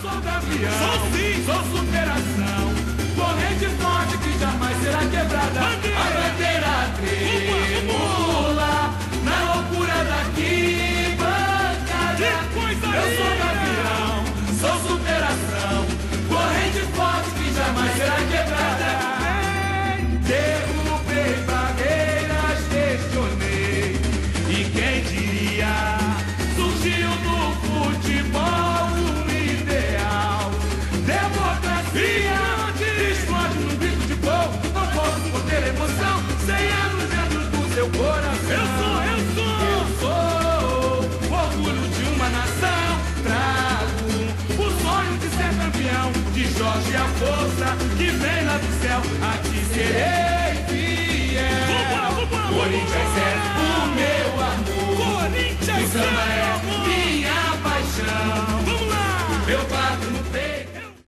sou campeão. Sou sim. Sou superação. Corrente forte que jamais será quebrada. Bandeira. A bandeira tremula na loucura daqui, bancada. Que coisa Eu sou linda. campeão, sou superação. Corrente forte que jamais será quebrada. Derrubei barreiras, questionei. E quem diria, surgiu no futebol um ideal. Democracia explode num grito de gol. Não posso conter emoção, 100 anos dentro do seu coração. Eu sou orgulho de uma nação. Trago o sonho de ser campeão. De Jorge a força que vem lá do céu. A ti serei fiel. Corinthians é o meu amor. Corinthians O samba é amor. minha paixão. Vamos lá. Eu bato